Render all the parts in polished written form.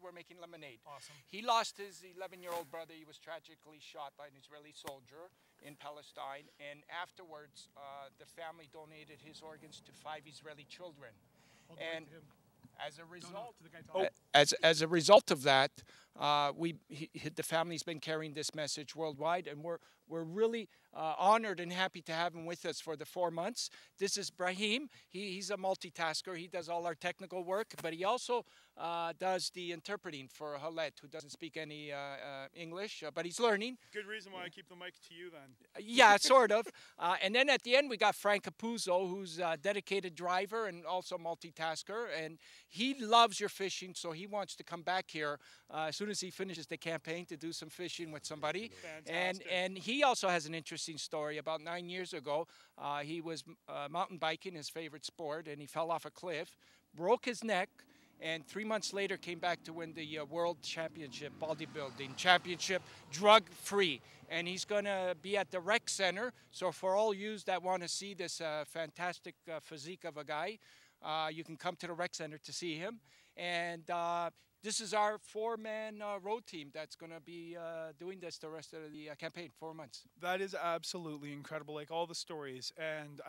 we're making lemonade. Awesome. He lost his 11-year-old brother. He was tragically shot by an Israeli soldier in Palestine. And afterwards, the family donated his organs to 5 Israeli children. And as a result, as a result of that, the family's been carrying this message worldwide, and we're really honored and happy to have him with us for the 4 months. This is Brahim. He's a multitasker. He does all our technical work, but he also does the interpreting for Halet, who doesn't speak any English, but he's learning. Good reason why I keep the mic to you then. Yeah, sort of. And then at the end, we got Frank Capuzzo, who's a dedicated driver and also multitasker. And he loves your fishing, so he wants to come back here as soon as he finishes the campaign to do some fishing with somebody. Fantastic. And he also has an interesting story. About 9 years ago, he was mountain biking, his favorite sport, and he fell off a cliff, broke his neck, and 3 months later came back to win the World Championship, bodybuilding championship, drug-free. And he's going to be at the rec center. So for all yous that want to see this fantastic physique of a guy, you can come to the rec center to see him. And this is our 4-man road team that's going to be doing this the rest of the campaign, 4 months. That is absolutely incredible, like all the stories. And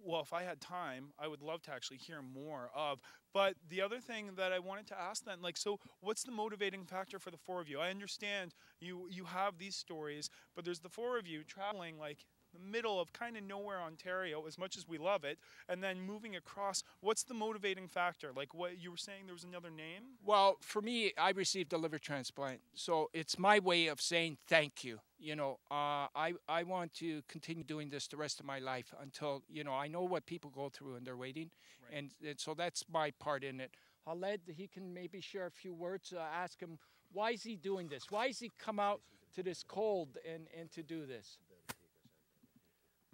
well, if I had time, I would love to actually hear more of. But the other thing that I wanted to ask then, like, so what's the motivating factor for the 4 of you? I understand you have these stories, but there's the 4 of you traveling like the middle of kind of nowhere, Ontario, as much as we love it, and then moving across. What's the motivating factor? Like what you were saying, there was another name? Well, for me, I received a liver transplant, so it's my way of saying thank you. You know, I want to continue doing this the rest of my life until, you know, I know what people go through and they're waiting, right. and so that's my part in it. Khaled, he can maybe share a few words, ask him, why is he doing this? Why is he come out to this cold and to do this?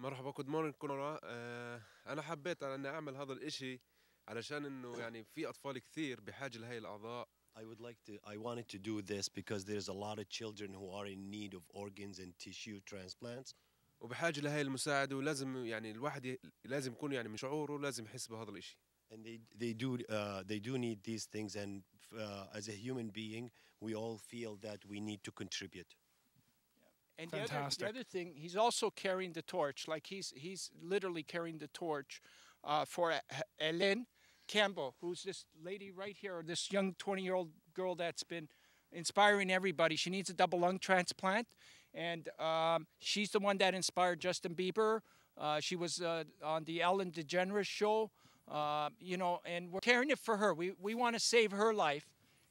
مرحبا. Good morning كنورا. أنا حبيت أني أعمل هذا الإشي علشان إنه يعني في أطفال كثير بحاجة لهي الأعضاء. I wanted to do this because there's a lot of children who are in need of organs and tissue transplants. وبحاجة لهي المساعدة ولازم يعني الواحد لازم يكون يعني من شعوره لازم يحس بهذا الإشي. And they do need these things, and as a human being, we all feel that we need to contribute. And the other thing, he's also carrying the torch. Like he's literally carrying the torch for Hélène Campbell, who's this lady right here, this young 20-year-old girl that's been inspiring everybody. She needs a double lung transplant, and she's the one that inspired Justin Bieber. She was on the Ellen DeGeneres show, you know, and we're carrying it for her. We want to save her life.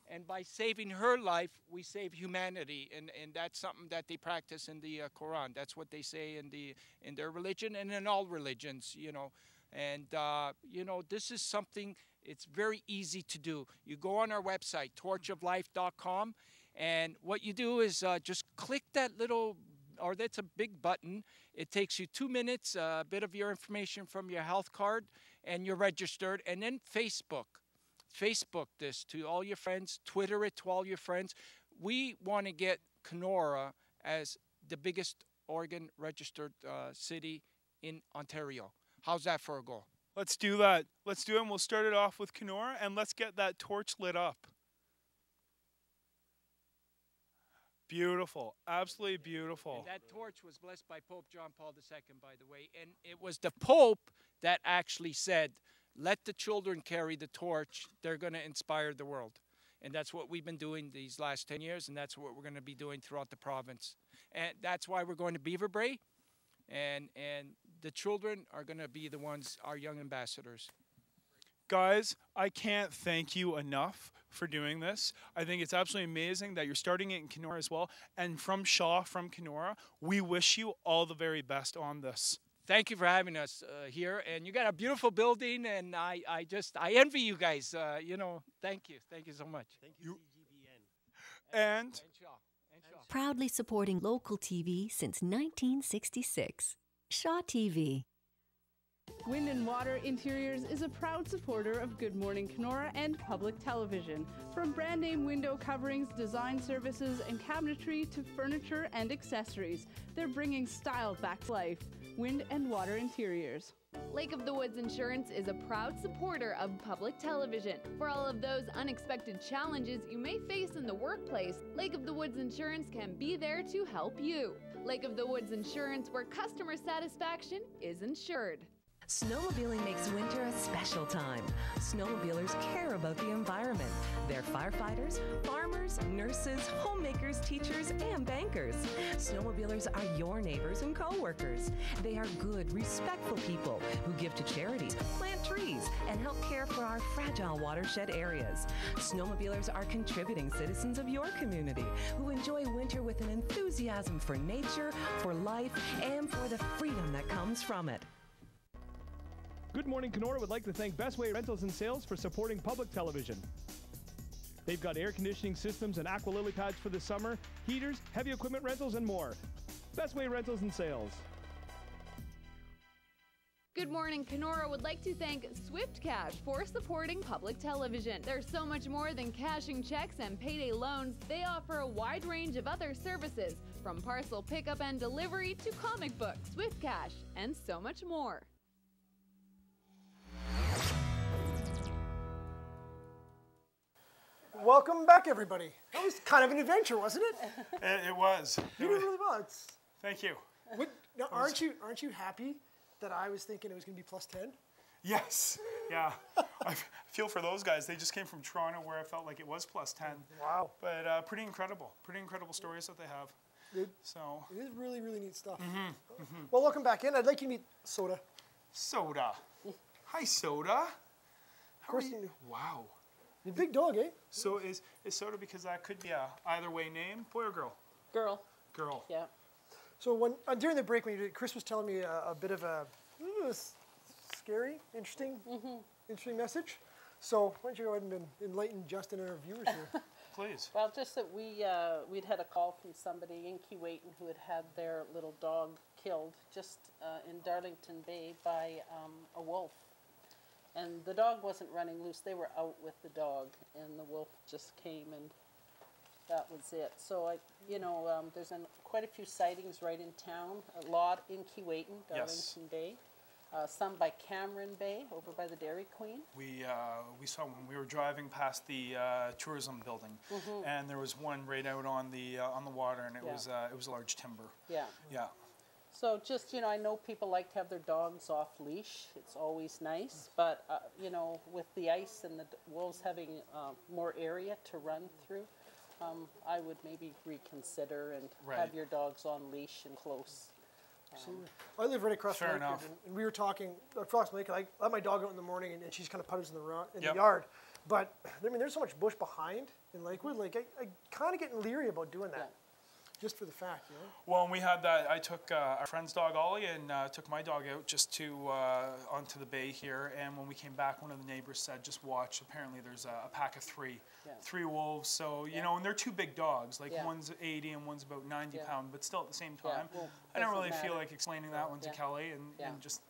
And by saving her life, we save humanity, and that's something that they practice in the Quran. That's what they say in their religion and in all religions, you know. And you know, this is something. It's very easy to do. You go on our website, torchoflife.com, and what you do is just click that little, or that's a big button. It takes you 2 minutes, a bit of your information from your health card, and you're registered. And then Facebook this to all your friends, Twitter it to all your friends. We want to get Kenora as the biggest organ registered city in Ontario. How's that for a goal? Let's do that. Let's do it, and we'll start it off with Kenora, and let's get that torch lit up. Beautiful. Absolutely beautiful. And that torch was blessed by Pope John Paul II, by the way. And it was the Pope that actually said, let the children carry the torch. They're going to inspire the world. And that's what we've been doing these last 10 years, and that's what we're going to be doing throughout the province. And that's why we're going to Beaver Brae, and the children are going to be the ones, our young ambassadors. Guys, I can't thank you enough for doing this. I think it's absolutely amazing that you're starting it in Kenora as well. And from Shaw, from Kenora, we wish you all the very best on this. Thank you for having us here, and you got a beautiful building, and I envy you guys. You know, thank you so much. Thank you, CGBN. And Shaw. Proudly supporting local TV since 1966. Shaw TV. Wind and Water Interiors is a proud supporter of Good Morning Kenora and public television. From brand name window coverings, design services, and cabinetry to furniture and accessories, they're bringing style back to life. Wind and Water Interiors. Lake of the Woods Insurance is a proud supporter of public television. For all of those unexpected challenges you may face in the workplace, Lake of the Woods Insurance can be there to help you. Lake of the Woods Insurance, where customer satisfaction is ensured. Snowmobiling makes winter a special time. Snowmobilers care about the environment. They're firefighters, farmers, nurses, homemakers, teachers, and bankers. Snowmobilers are your neighbors and co-workers. They are good, respectful people who give to charities, plant trees, and help care for our fragile watershed areas. Snowmobilers are contributing citizens of your community who enjoy winter with an enthusiasm for nature, for life, and for the freedom that comes from it. Good Morning Kenora would like to thank Bestway Rentals and Sales for supporting public television. They've got air conditioning systems and aqua lily pads for the summer, heaters, heavy equipment rentals, and more. Bestway Rentals and Sales. Good Morning Kenora would like to thank Swift Cash for supporting public television. There's so much more than cashing checks and payday loans. They offer a wide range of other services, from parcel pickup and delivery to comic books, Swift Cash, and so much more. Welcome back, everybody. That was kind of an adventure, wasn't it? It was. You did really well. Thank you. Now, aren't you happy that I was thinking it was going to be plus 10? Yes. Yeah. I feel for those guys. They just came from Toronto, where I felt like it was plus 10. Wow. But pretty incredible. Pretty incredible stories that they have. It is really, really neat stuff. Well, welcome back in. I'd like you to meet Soda. Soda. Hi, Soda. Of course. Wow. You're a big dog, eh? So is Soda, because that could be a either way name, boy or girl? Girl. Girl. Yeah. So when during the break, when Chris was telling me a bit of a scary, interesting message. So why don't you go ahead and enlighten Justin and our viewers here? Please. Well, just that we'd had a call from somebody in Keewatin who had their little dog killed just in Darlington Bay by a wolf. And the dog wasn't running loose. They were out with the dog, and the wolf just came, and that was it. So, there's been quite a few sightings right in town. A lot in Keewatin, Darlington Bay. Some by Cameron Bay, over by the Dairy Queen. We saw when we were driving past the tourism building, and there was one right out on the water, and it was a large timber. Yeah. Yeah. So just, I know people like to have their dogs off leash. It's always nice. But, with the ice and the wolves having more area to run through, I would maybe reconsider and have your dogs on leash and close. I live right across Fair the lake, enough. and we were talking across the lake. I let my dog out in the morning, and she just kind of putters in the yard. But, I mean, there's so much bush behind in Lakewood. Like, I kind of get leery about doing that. Just for the fact, Well, and we had that. I took our friend's dog Ollie and took my dog out just to onto the bay here. And when we came back, one of the neighbors said, "Just watch. Apparently, there's a pack of three wolves. So you know, and they're two big dogs. Like one's 80 and one's about 90 pounds. But still, at the same time, well, I don't really feel like explaining that one to Kelly and just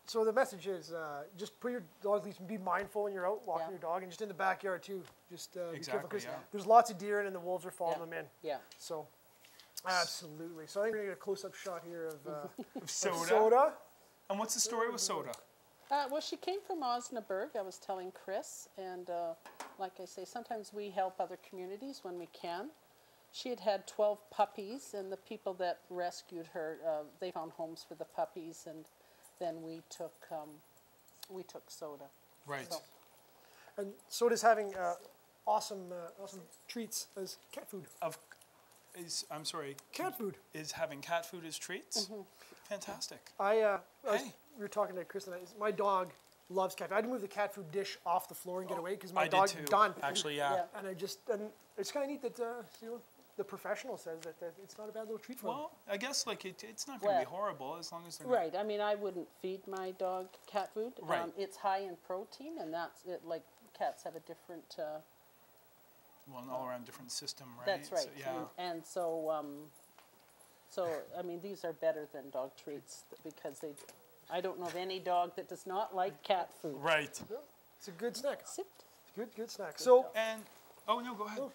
So the message is just put your dog leash and be mindful when you're out walking your dog, and just in the backyard too. Just be careful, because there's lots of deer in, and the wolves are following them in. Yeah. So absolutely. So I think we're gonna get a close-up shot here of Soda. Soda. And what's the story with Soda? Well, she came from Osnaburg, I was telling Chris, and like I say, sometimes we help other communities when we can. She had 12 puppies, and the people that rescued her, they found homes for the puppies, and then we took Soda. Right. So. And Soda's having awesome treats as cat food. I'm sorry. Cat food. Is having cat food as treats? Fantastic. We were talking to Chris, and my dog loves cat food. I had to move the cat food dish off the floor and get away because my dog's done. Actually, yeah. And it's kind of neat that the professional says that it's not a bad little treat for them. Well, I guess like it's not going to be horrible as long as they're right. I mean, I wouldn't feed my dog cat food. Right. It's high in protein, and that's it. Like cats have a different. Well, an all-around different system, right? That's right. So, yeah. And so I mean, these are better than dog treats because they. I don't know of any dog that does not like cat food. Right. It's a good snack. Sipped. Good snack. So. And no, go ahead. Oh,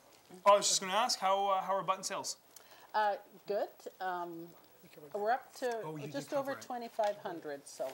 I was just going to ask how are button sales? Good. covered. We're up to you did just cover over it. 2,500, so.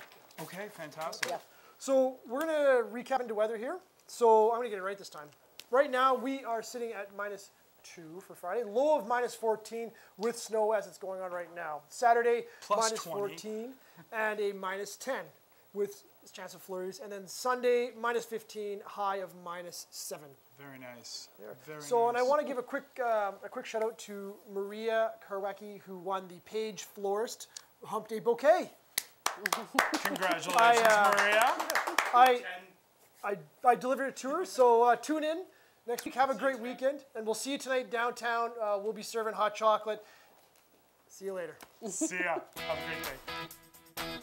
Okay, fantastic. Yeah. So we're going to recap into weather here. So I'm going to get it right this time. Right now we are sitting at -2 for Friday, low of -14 with snow as it's going on right now. Saturday, Plus -14 and a -10 with a chance of flurries. And then Sunday, -15, high of -7. Very nice. Very So, nice. and I want to give a quick shout out to Maria Karwacki, who won the Page Florist Hump Day Bouquet. Congratulations, Maria. I delivered it to her, so tune in next week. Have a great weekend, and we'll see you tonight downtown. We'll be serving hot chocolate. See you later. See ya. Have a great day.